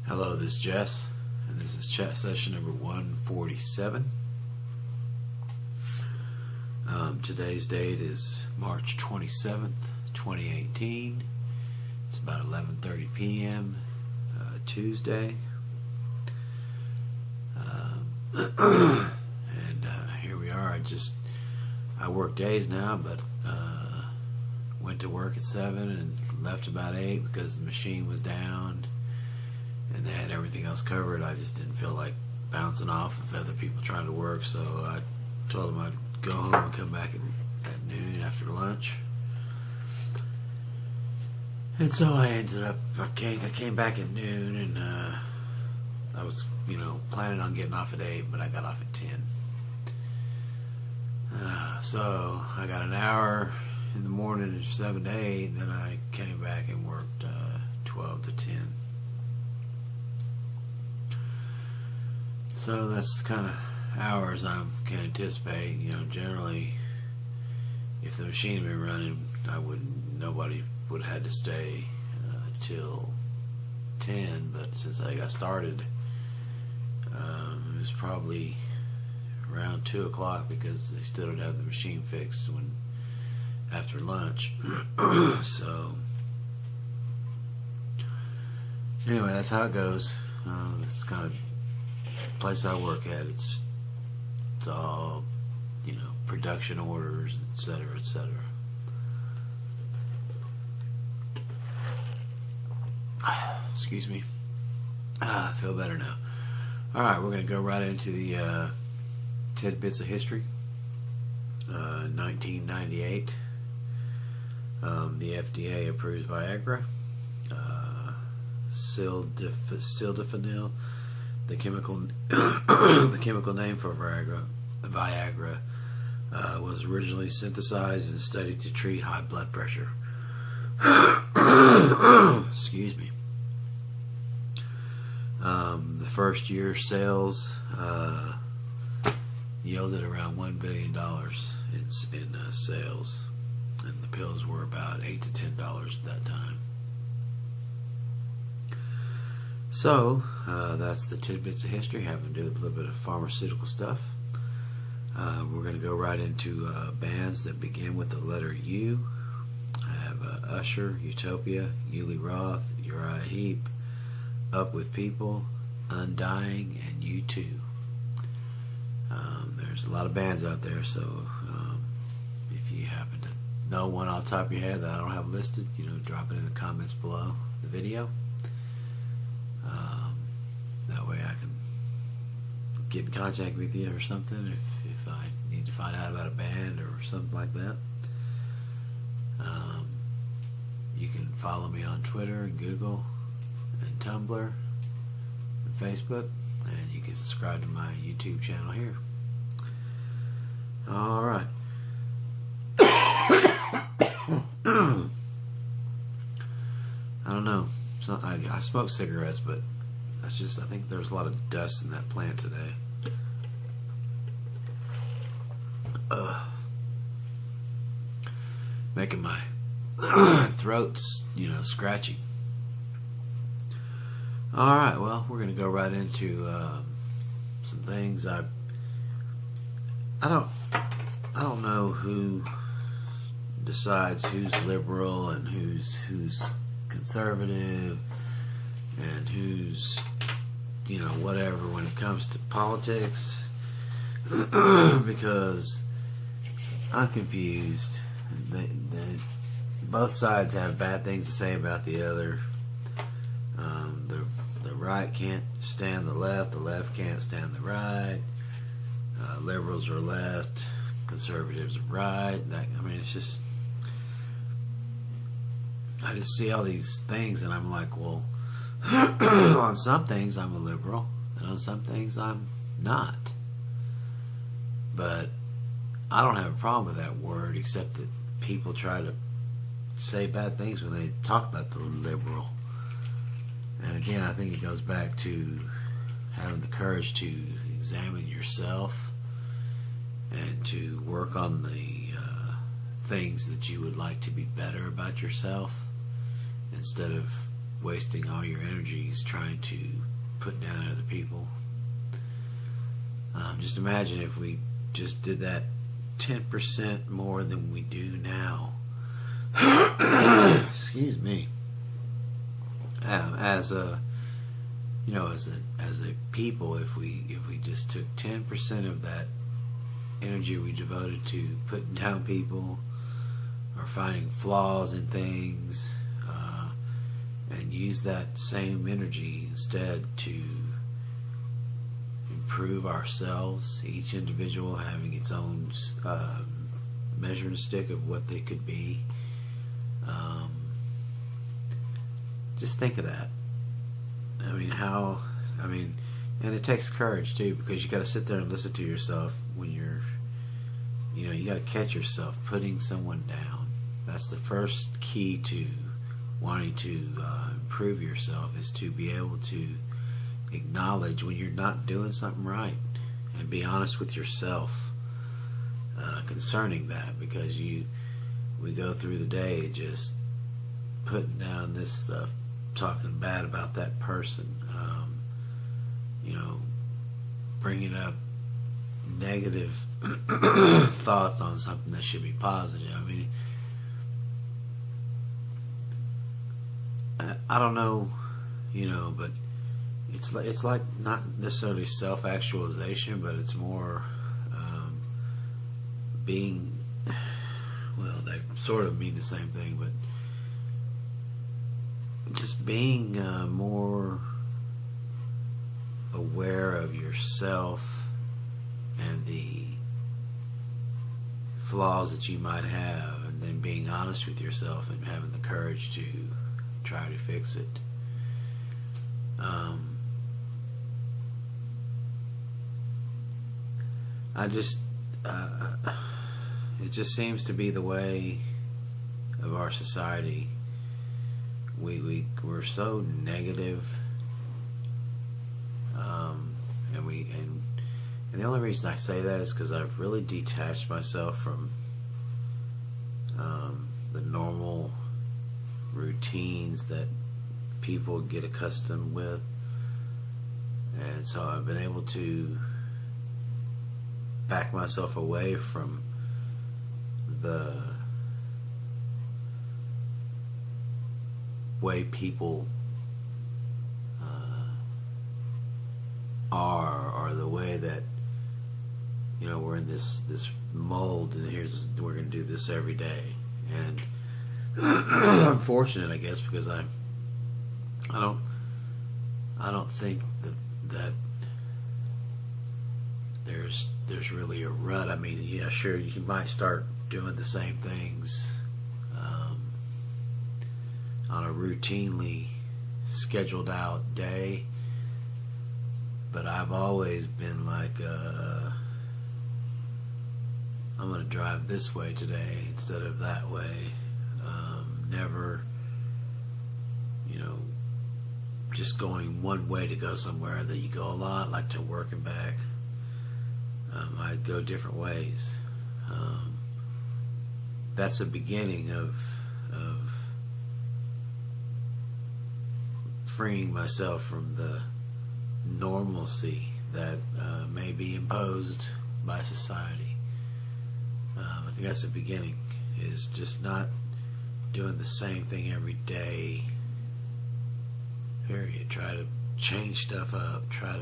Hello, this is Jess, and this is chat session number 147. Today's date is March 27th, 2018. It's about 11:30 p.m. Tuesday. And here we are. I work days now, but went to work at 7 and left about 8 because the machine was down and they had everything else covered. I just didn't feel like bouncing off of other people trying to work, so I told them I'd go home and come back at noon after lunch. And so I came back at noon, and I was, planning on getting off at 8, but I got off at 10. So I got an hour in the morning, 7 to 8, then I came back and worked 12 to 10. So that's the kind of hours I can anticipate. Generally, if the machine had been running, nobody would have had to stay till 10. But since I got started, it was probably around 2 o'clock because they still didn't have the machine fixed after lunch. So anyway, that's how it goes. This is kind of place I work at. It's all production orders, etc., etc. Excuse me. I feel better now. Alright, we're going to go right into the tidbits of history. 1998, the FDA approves Viagra. Sildenafil, the chemical name for Viagra, was originally synthesized and studied to treat high blood pressure. Excuse me. The first year sales yielded around $1 billion in sales, and the pills were about $8 to $10 at that time. So that's the tidbits of history, having to do with a little bit of pharmaceutical stuff. We're going to go right into bands that begin with the letter U. I have Usher, Utopia, Uli Roth, Uriah Heep, Up With People, Undying, and U2. There's a lot of bands out there, so if you happen to know one off the top of your head that I don't have listed, drop it in the comments below the video. That way I can get in contact with you or something if I need to find out about a band or something like that. You can follow me on Twitter and Google and Tumblr and Facebook, and you can subscribe to my YouTube channel here. Alright. I don't know. I smoke cigarettes, but I think there's a lot of dust in that plant today. Making my throat, scratchy. Alright, well, we're going to go right into some things. I don't know who decides who's liberal and who's conservative and who's whatever when it comes to politics, because I'm confused. Both sides have bad things to say about the other. The right can't stand the left can't stand the right. Liberals are left, conservatives are right. It's just, I just see all these things and I'm like, well, on some things I'm a liberal and on some things I'm not. But I don't have a problem with that word, except that people try to say bad things when they talk about the liberal. And again, I think it goes back to having the courage to examine yourself and to work on the things that you would like to be better about yourself, instead of wasting all your energies trying to put down other people. Just imagine if we just did that 10% more than we do now. Excuse me. As a people, if we just took 10% of that energy we devoted to putting down people or finding flaws in things, and use that same energy instead to improve ourselves, each individual having its own measuring stick of what they could be. Just think of that. And it takes courage too, because you got to sit there and listen to yourself when you got to catch yourself putting someone down. That's the first key to wanting to improve yourself, is to be able to acknowledge when you're not doing something right and be honest with yourself concerning that, because we go through the day just putting down this stuff, talking bad about that person, bringing up negative thoughts on something that should be positive. I don't know, but it's like not necessarily self-actualization, but it's more being, well, they sort of mean the same thing, but just being more aware of yourself and the flaws that you might have, and then being honest with yourself and having the courage to try to fix it. It just seems to be the way of our society. We're so negative, and the only reason I say that is because I've really detached myself from the normal routines that people get accustomed with, and so I've been able to back myself away from the way people are, or the way that we're in this mold, and we're going to do this every day. And I'm fortunate, I guess, because I don't think that there's really a rut. Yeah, sure, you might start doing the same things on a routinely scheduled out day, but I've always been like, I'm going to drive this way today instead of that way. Never, just going one way to go somewhere that you go a lot, like to work and back. I go different ways. That's the beginning of freeing myself from the normalcy that may be imposed by society. I think that's the beginning, is just not doing the same thing every day, period. Try to change stuff up, try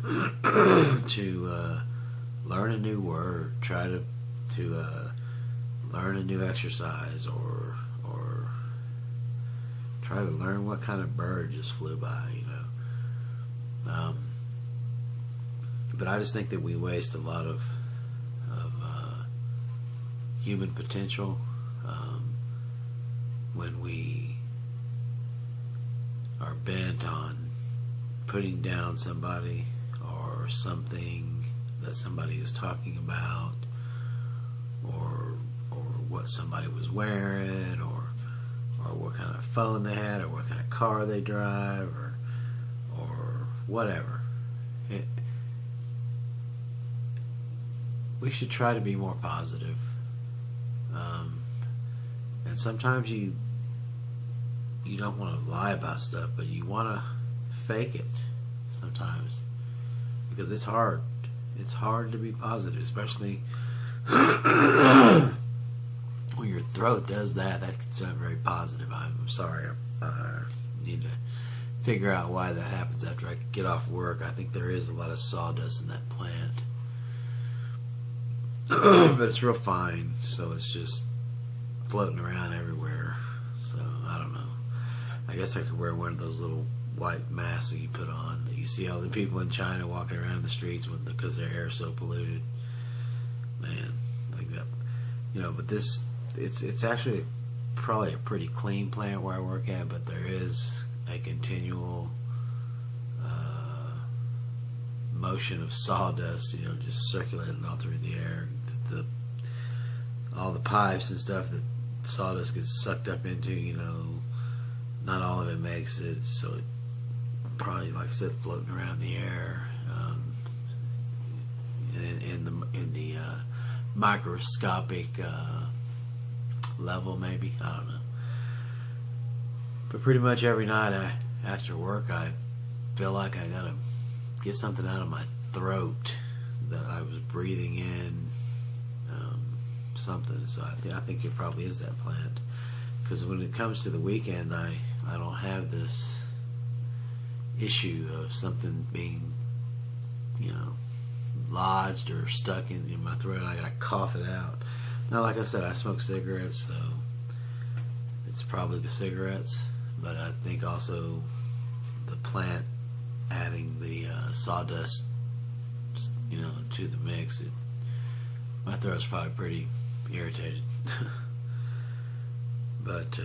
to learn a new word, try to learn a new exercise, or try to learn what kind of bird just flew by, but I just think that we waste a lot of human potential when we are bent on putting down somebody or something that somebody was talking about, or what somebody was wearing, or what kind of phone they had, or what kind of car they drive, or whatever. We should try to be more positive. And sometimes you don't want to lie about stuff, but you want to fake it sometimes because it's hard. It's hard to be positive, especially when your throat does that. That's not very positive. I'm sorry. I need to figure out why that happens after I get off work. I think there is a lot of sawdust in that plant. But it's real fine, so it's just floating around everywhere. So I don't know. I guess I could wear one of those little white masks that you put on. That you see all the people in China walking around in the streets because their air is so polluted. Man, like that. But this, it's actually probably a pretty clean plant where I work at, but there is a continual motion of sawdust, just circulating all through the air. All the pipes and stuff that sawdust gets sucked up into, not all of it makes it, so it probably, like I said, floating around the air in the microscopic level, maybe. I don't know. But pretty much every night after work, I feel like I gotta get something out of my throat that I was breathing in something. So I think it probably is that plant, because when it comes to the weekend, I don't have this issue of something being lodged or stuck in my throat and I gotta cough it out. Now, like I said, I smoke cigarettes, so it's probably the cigarettes, but I think also the plant adding the sawdust to the mix, my throat's probably pretty irritated. But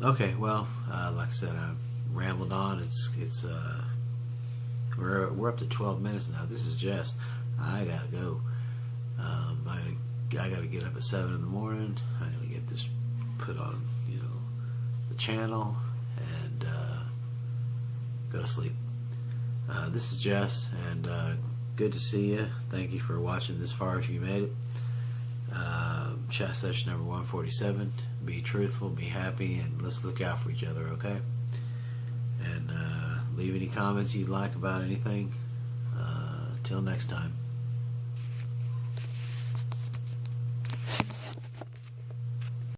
okay, well, like I said, I've rambled on. We're up to 12 minutes now. This is Jess. I gotta go. I gotta get up at 7 in the morning. I gotta get this put on, the channel, and go to sleep. This is Jess, and good to see you. Thank you for watching this far if you made it. Chat session number 147. Be truthful, be happy, and let's look out for each other, okay? And leave any comments you'd like about anything. Till next time.